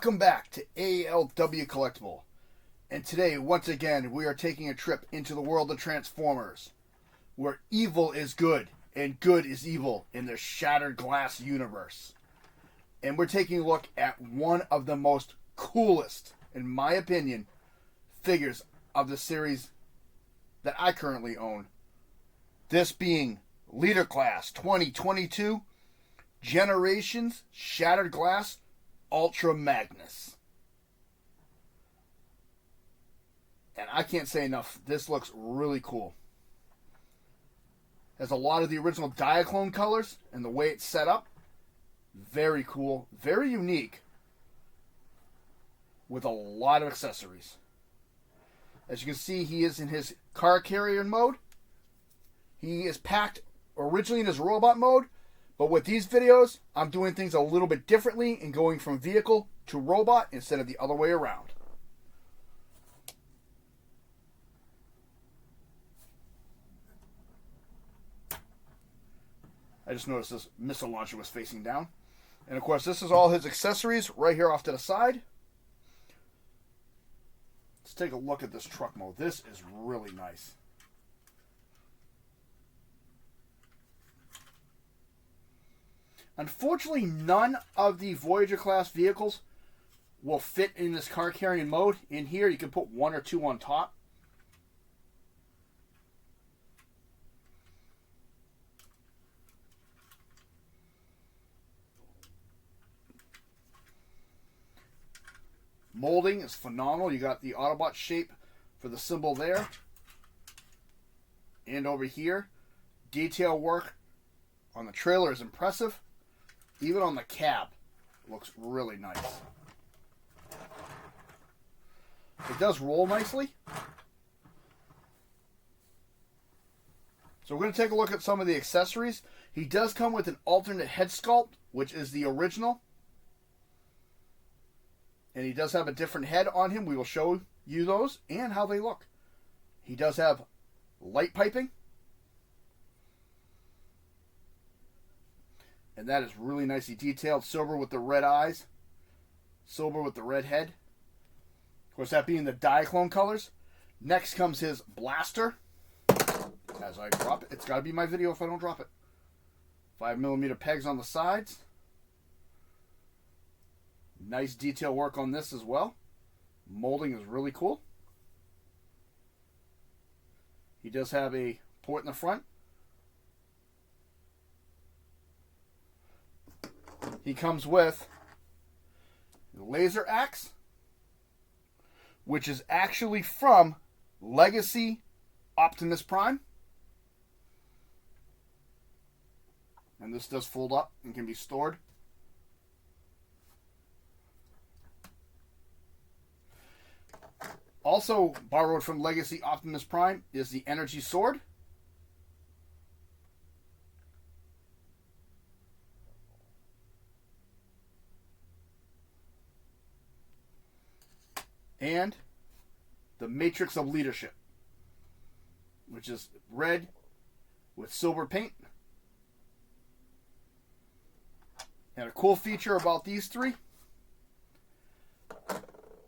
Welcome back to ALW Collectible. And today, once again, we are taking a trip into the world of Transformers, where evil is good and good is evil in the Shattered Glass universe. And we're taking a look at one of the most coolest, in my opinion, figures of the series that I currently own. This being Leader Class 2022 Generations Shattered Glass Ultra Magnus. And I can't say enough, this looks really cool. Has a lot of the original Diaclone colors and the way it's set up. Very cool, very unique, with a lot of accessories. As you can see, he is in his car carrier mode. He is packed originally in his robot mode, but with these videos, I'm doing things a little bit differently and going from vehicle to robot instead of the other way around. I just noticed this missile launcher was facing down. And of course, this is all his accessories right here off to the side. Let's take a look at this truck mode. This is really nice. Unfortunately, none of the Voyager class vehicles will fit in this car carrying mode. In here, you can put one or two on top. Molding is phenomenal. You got the Autobot shape for the symbol there. And over here, detail work on the trailer is impressive. Even on the cab, it looks really nice. It does roll nicely. So we're going to take a look at some of the accessories. He does come with an alternate head sculpt, which is the original. And he does have a different head on him. We will show you those and how they look. He does have light piping. And that is really nicely detailed. Silver with the red eyes. Silver with the red head. Of course, that being the Diaclone colors. Next comes his blaster. As I drop it. It's got to be my video if I don't drop it. 5mm pegs on the sides. Nice detail work on this as well. Molding is really cool. He does have a port in the front. He comes with the laser axe, which is actually from Legacy Optimus Prime. And this does fold up and can be stored. Also borrowed from Legacy Optimus Prime is the Energy Sword. And the Matrix of Leadership, which is red with silver paint. And a cool feature about these three,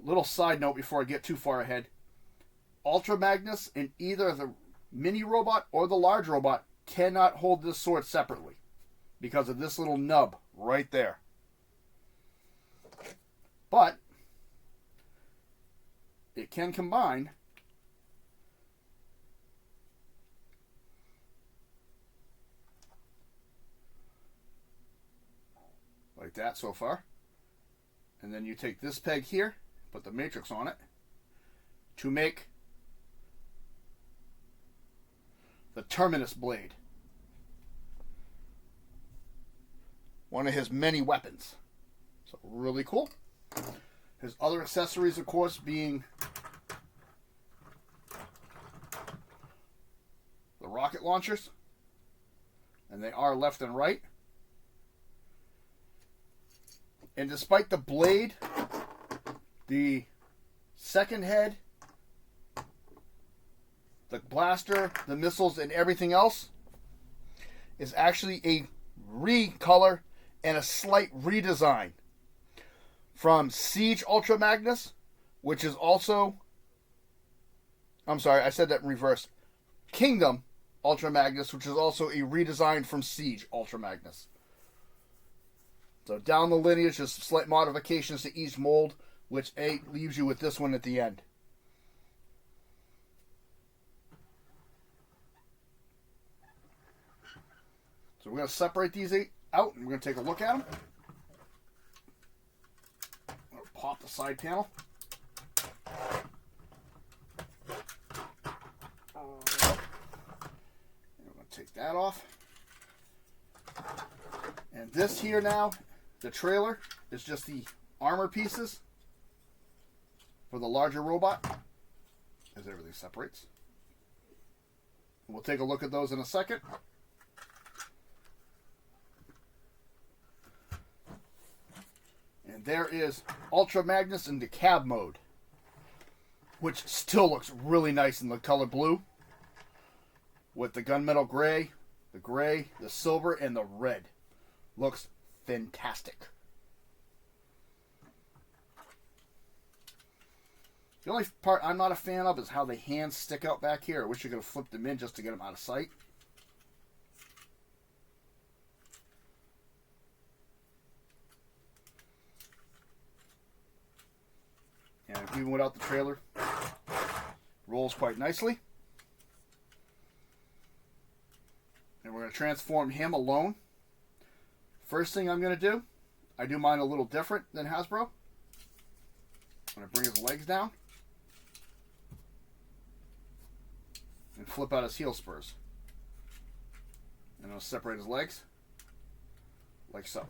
little side note before I get too far ahead. Ultra Magnus and either the mini robot or the large robot cannot hold this sword separately because of this little nub right there. But it can combine like that so far. And then you take this peg here, put the matrix on it to make the Terminus blade. One of his many weapons. So really cool. His other accessories, of course, being the rocket launchers. And they are left and right. And despite the blade, the second head, the blaster, the missiles, and everything else is actually a recolor and a slight redesign from Siege Ultra Magnus, which is also... I'm sorry, I said that in reverse. Kingdom Ultra Magnus, which is also a redesign from Siege Ultra Magnus. So down the lineage, just slight modifications to each mold, which leaves you with this one at the end. So we're going to separate these out, and we're going to take a look at them. I'm going to pop the side panel. Take that off. And this here now, the trailer, is just the armor pieces for the larger robot, as everything separates. We'll take a look at those in a second. And there is Ultra Magnus in the cab mode, which still looks really nice in the color blue, with the gunmetal gray, the silver, and the red. Looks fantastic. The only part I'm not a fan of is how the hands stick out back here. I wish you could have flipped them in just to get them out of sight. And even without the trailer, rolls quite nicely. And we're going to transform him alone. First thing I'm going to do, I do mine a little different than Hasbro. I'm going to bring his legs down and flip out his heel spurs. And I'll separate his legs like so.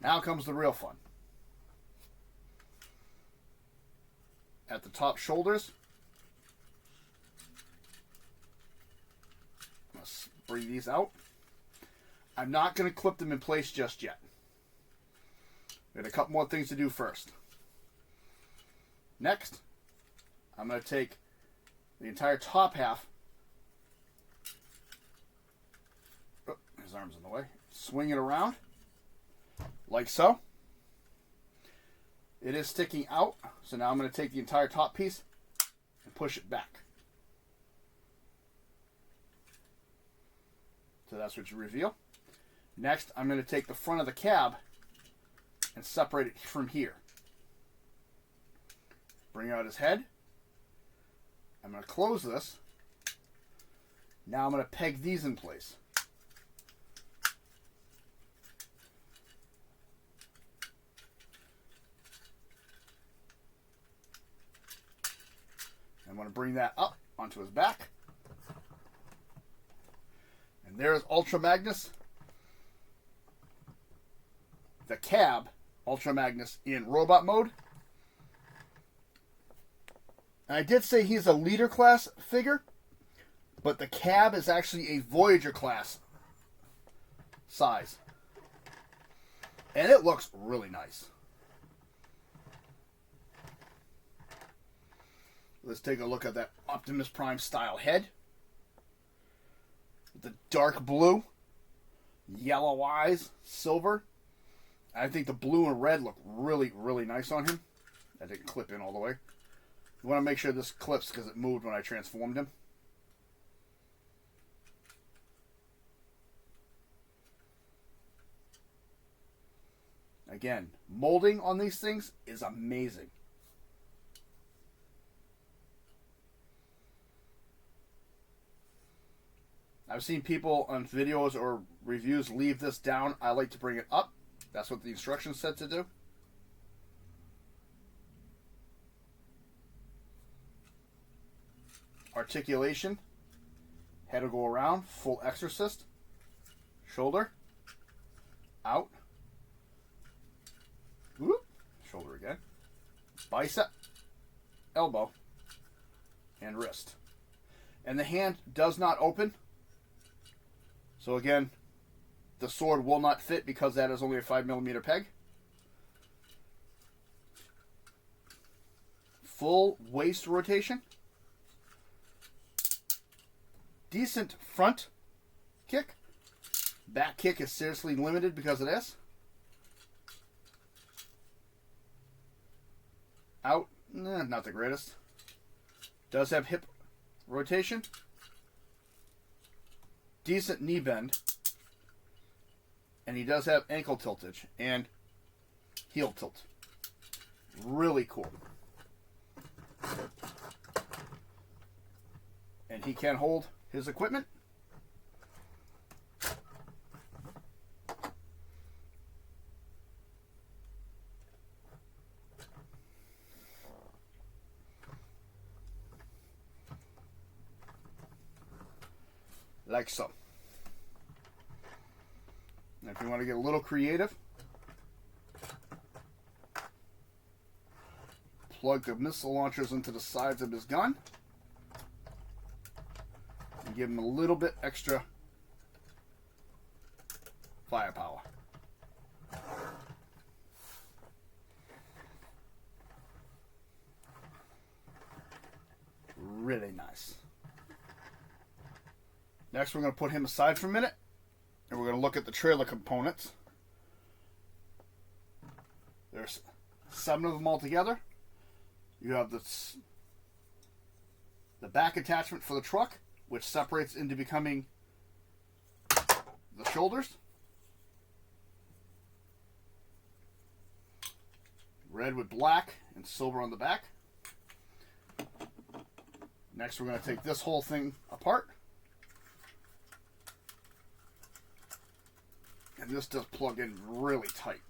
Now comes the real fun. At the top shoulders, let's bring these out. I'm not going to clip them in place just yet. We got a couple more things to do first. Next, I'm going to take the entire top half. Oh, his arm's in the way. Swing it around like so. It is sticking out, so now I'm going to take the entire top piece and push it back. So that's what you reveal. Next, I'm going to take the front of the cab and separate it from here. Bring out his head. I'm going to close this. Now I'm going to peg these in place. I'm going to bring that up onto his back. And there's Ultra Magnus. The cab, Ultra Magnus in robot mode. And I did say he's a leader class figure, but the cab is actually a Voyager class size. And it looks really nice. Let's take a look at that Optimus Prime style head. The dark blue, yellow eyes, silver. I think the blue and red look really, really nice on him. That didn't clip in all the way. You want to make sure this clips because it moved when I transformed him. Again, molding on these things is amazing. I've seen people on videos or reviews leave this down. I like to bring it up. That's what the instructions said to do. Articulation. Head will go around. Full exorcist. Shoulder. Out. Whoop. Shoulder again. Bicep. Elbow. And wrist. And the hand does not open. So again, the sword will not fit because that is only a 5mm peg. Full waist rotation. Decent front kick. Back kick is seriously limited because of this. Out, not the greatest. Does have hip rotation. Decent knee bend. And he does have ankle tiltage and heel tilt. Really cool. And he can hold his equipment. Like so. Now if you want to get a little creative, plug the missile launchers into the sides of his gun and give him a little bit extra firepower. Really nice. Next, we're going to put him aside for a minute, and we're going to look at the trailer components. There's 7 of them all together. You have the back attachment for the truck, which separates into becoming the shoulders. Red with black and silver on the back. Next, we're going to take this whole thing apart. And this does plug in really tight.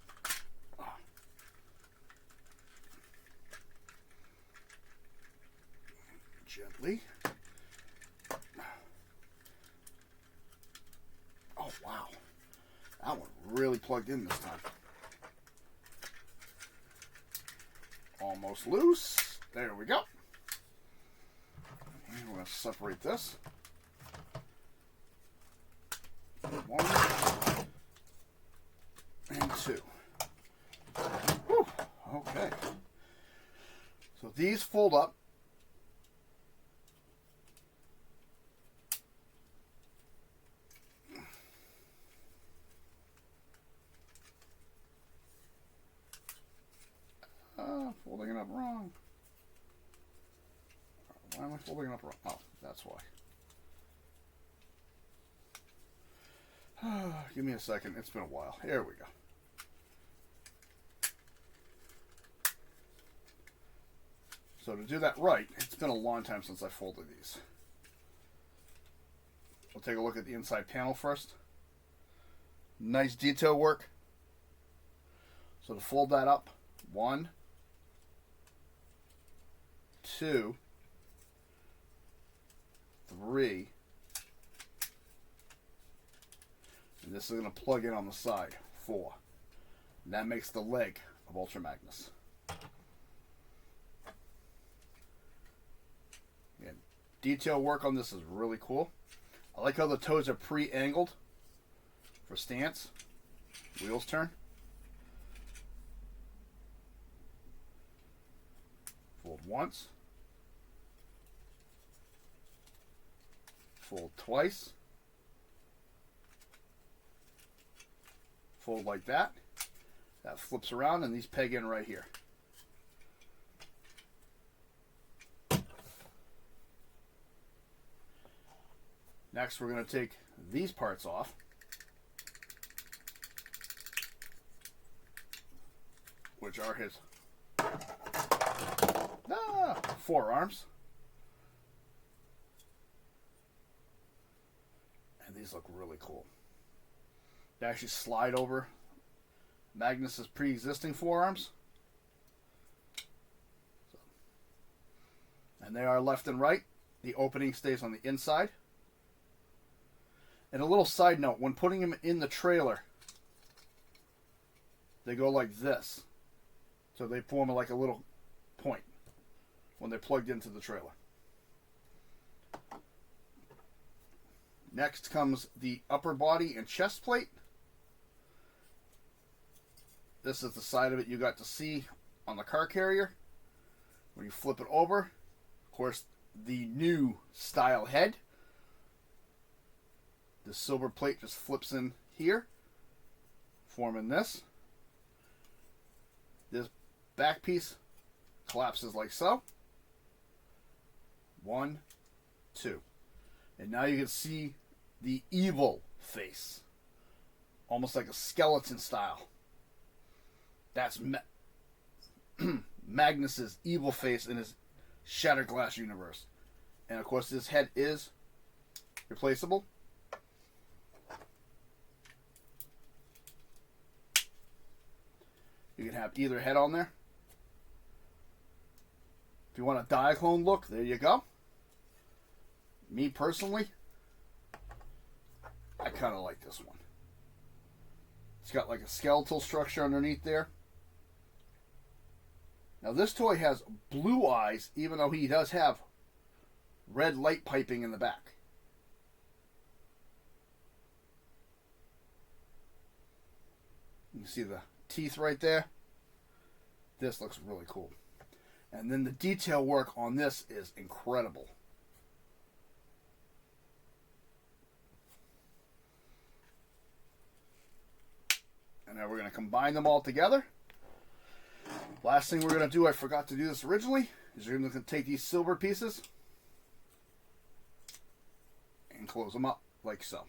Gently. Oh, wow. That one really plugged in this time. Almost loose. There we go. And we're going to separate this. 1 and 2. Whew. Okay. So these fold up. Folding it up wrong. Why am I folding it up wrong? Oh, that's why. Give me a second. It's been a while. Here we go. So to do that right, it's been a long time since I folded these. We'll take a look at the inside panel first. Nice detail work. So to fold that up, 1, 2, 3, and this is going to plug in on the side, 4. And that makes the leg of Ultra Magnus. And detail work on this is really cool. I like how the toes are pre-angled for stance. Wheels turn. Fold once. Fold twice. Fold like that. That flips around and these peg in right here. Next, we're going to take these parts off. Which are his forearms. And these look really cool. They actually slide over Magnus's pre-existing forearms. And they are left and right. The opening stays on the inside. And a little side note, when putting them in the trailer, they go like this. So they form like a little point when they're plugged into the trailer. Next comes the upper body and chest plate. This is the side of it you got to see on the car carrier. When you flip it over, of course, the new style head. The silver plate just flips in here, forming this. This back piece collapses like so. 1, 2. And now you can see the evil face. Almost like a skeleton style. That's Magnus's evil face in his Shattered Glass universe. And of course this head is replaceable. You can have either head on there. If you want a Diaclone look, there you go. Me personally, I kind of like this one. It's got like a skeletal structure underneath there. Now this toy has blue eyes, even though he does have red light piping in the back. You can see the teeth right there. This looks really cool. And then the detail work on this is incredible. And now we're going to combine them all together. Last thing we're going to do, I forgot to do this originally, is you're going to take these silver pieces and close them up like so.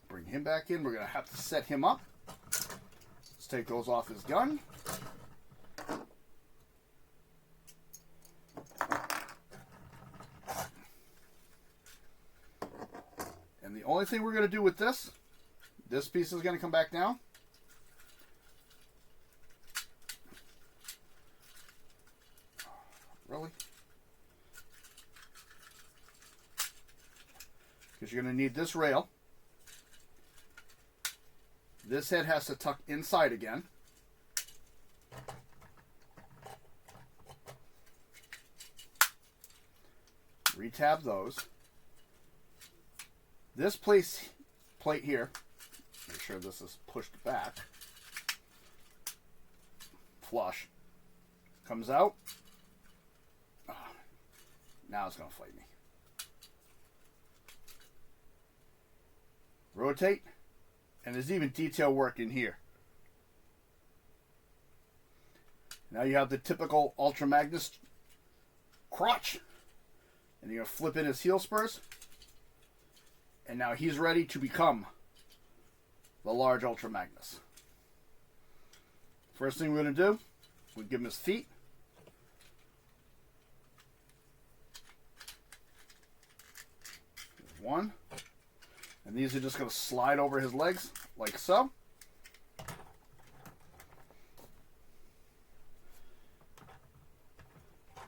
Bring him back in. We're going to have to set him up. Let's take those off his gun. And the only thing we're going to do with this piece is going to come back down. Really? Because you're going to need this rail. This head has to tuck inside again. Retab those. This plate here, make sure this is pushed back, flush, comes out. Oh, now it's going to fight me. Rotate, and there's even detail work in here. Now you have the typical Ultra Magnus crotch, and you're going to flip in his heel spurs. And now he's ready to become the large Ultra Magnus. First thing we're going to do, we give him his feet. There's one. And these are just going to slide over his legs like so.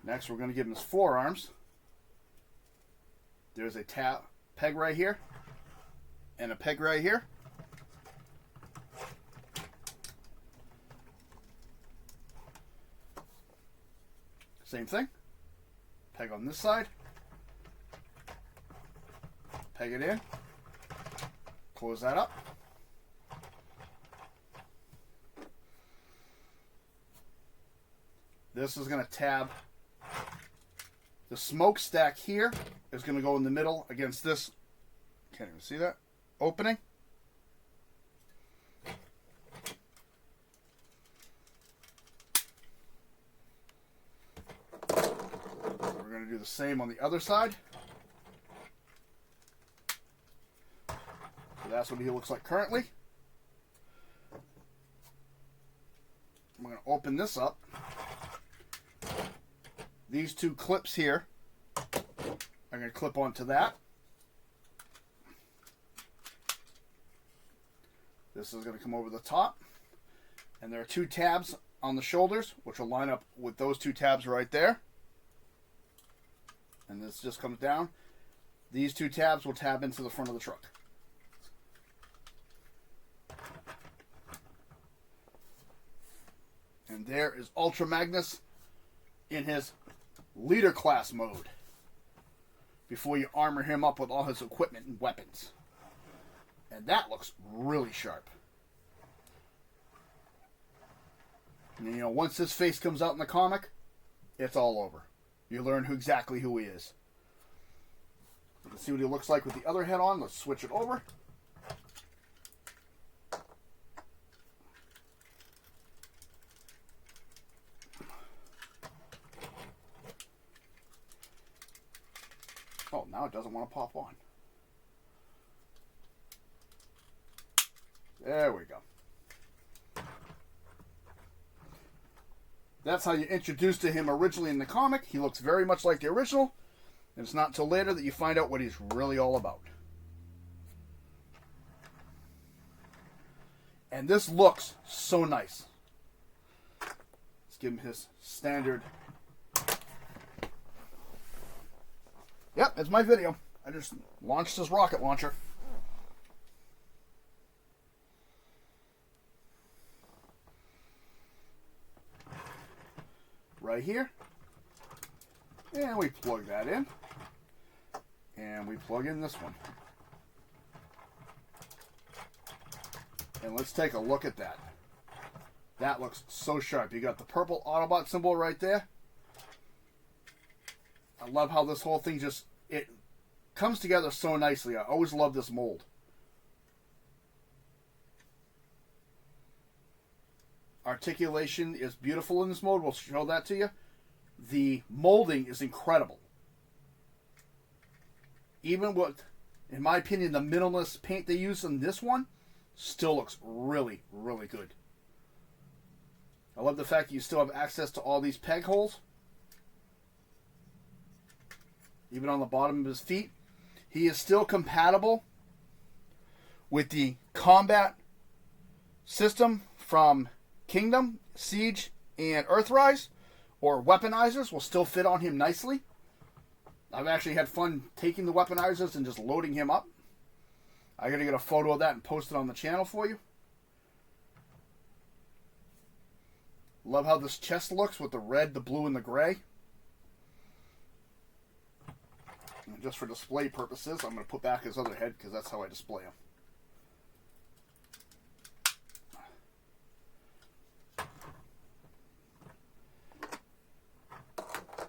Next, we're going to give him his forearms. There's a peg right here and a peg right here. Same thing. Peg on this side. Peg it in. Close that up. This is going to tab. The smokestack here is going to go in the middle against this. Can't even see that. Opening. We're going to do the same on the other side. So that's what he looks like currently. I'm going to open this up. These two clips here are going to clip onto that. This is going to come over the top. And there are two tabs on the shoulders, which will line up with those two tabs right there. And this just comes down. These two tabs will tab into the front of the truck. And there is Ultra Magnus in his leader class mode before you armor him up with all his equipment and weapons. And that looks really sharp. And you know, once this face comes out in the comic, it's all over. You learn exactly who he is. You can see what he looks like with the other head on. Let's switch it over. Oh, now it doesn't want to pop on. There we go. That's how you introduced to him originally in the comic. He looks very much like the original. And it's not until later that you find out what he's really all about. And this looks so nice. Let's give him his standard. Yep, it's my video. I just launched his rocket launcher. Right here. And we plug that in. And we plug in this one. And let's take a look at that. That looks so sharp. You got the purple Autobot symbol right there. I love how this whole thing just, it comes together so nicely. I always love this mold. Articulation is beautiful in this mold. We'll show that to you. The molding is incredible. Even with, in my opinion, the minimalist paint they use on this one still looks really, really good. I love the fact that you still have access to all these peg holes. Even on the bottom of his feet. He is still compatible with the combat system from Kingdom, Siege, and Earthrise, or weaponizers will still fit on him nicely. I've actually had fun taking the weaponizers and just loading him up. I gotta get a photo of that and post it on the channel for you. Love how this chest looks with the red, the blue, and the gray. And just for display purposes, I'm going to put back his other head because that's how I display him.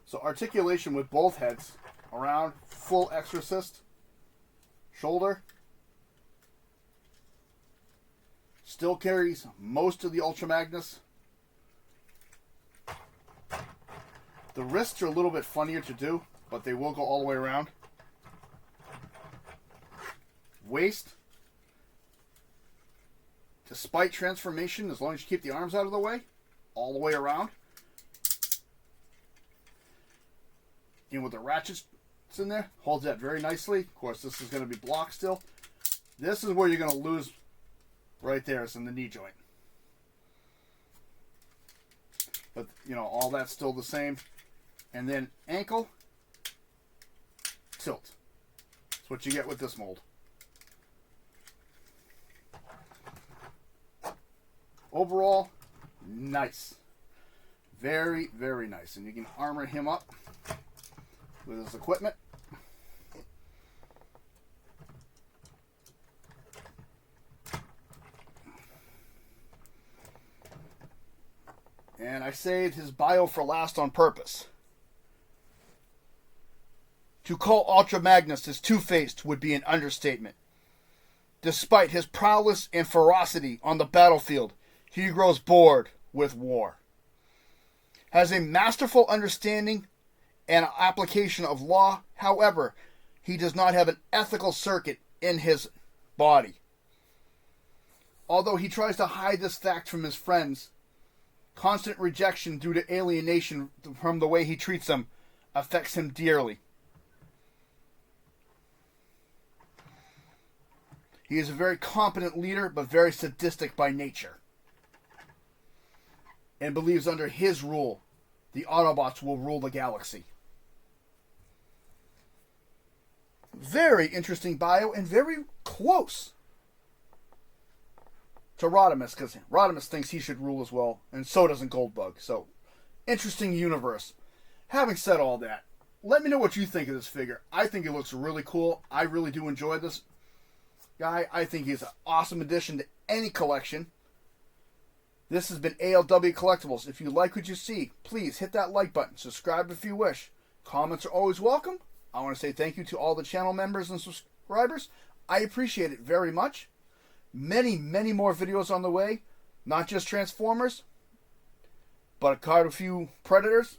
So articulation with both heads around, full exorcist, shoulder. Still carries most of the Ultra Magnus. The wrists are a little bit funnier to do, but they will go all the way around. Waist. Despite transformation, as long as you keep the arms out of the way, all the way around. And with the ratchets in there, holds that very nicely. Of course, this is going to be blocked still. This is where you're going to lose right there. It's in the knee joint. But, you know, all that's still the same. And then ankle, tilt. That's what you get with this mold. Overall, nice. Very, very nice. And you can armor him up with his equipment. And I saved his bio for last on purpose. To call Ultra Magnus his two-faced would be an understatement. Despite his prowess and ferocity on the battlefield, he grows bored with war. Has a masterful understanding and application of law. However, he does not have an ethical circuit in his body. Although he tries to hide this fact from his friends, constant rejection due to alienation from the way he treats them affects him dearly. He is a very competent leader, but very sadistic by nature. And believes under his rule, the Autobots will rule the galaxy. Very interesting bio and very close to Rodimus, because Rodimus thinks he should rule as well, and so doesn't Goldbug. So, interesting universe. Having said all that, let me know what you think of this figure. I think it looks really cool. I really do enjoy this guy. I think he's an awesome addition to any collection. This has been ALW Collectibles. If you like what you see, please hit that like button. Subscribe if you wish. Comments are always welcome. I want to say thank you to all the channel members and subscribers. I appreciate it very much. Many, many more videos on the way. Not just Transformers, but quite a few Predators,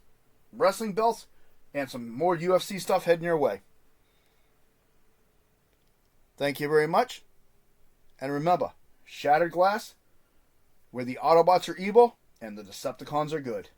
wrestling belts, and some more UFC stuff heading your way. Thank you very much. And remember, Shattered Glass, where the Autobots are evil and the Decepticons are good.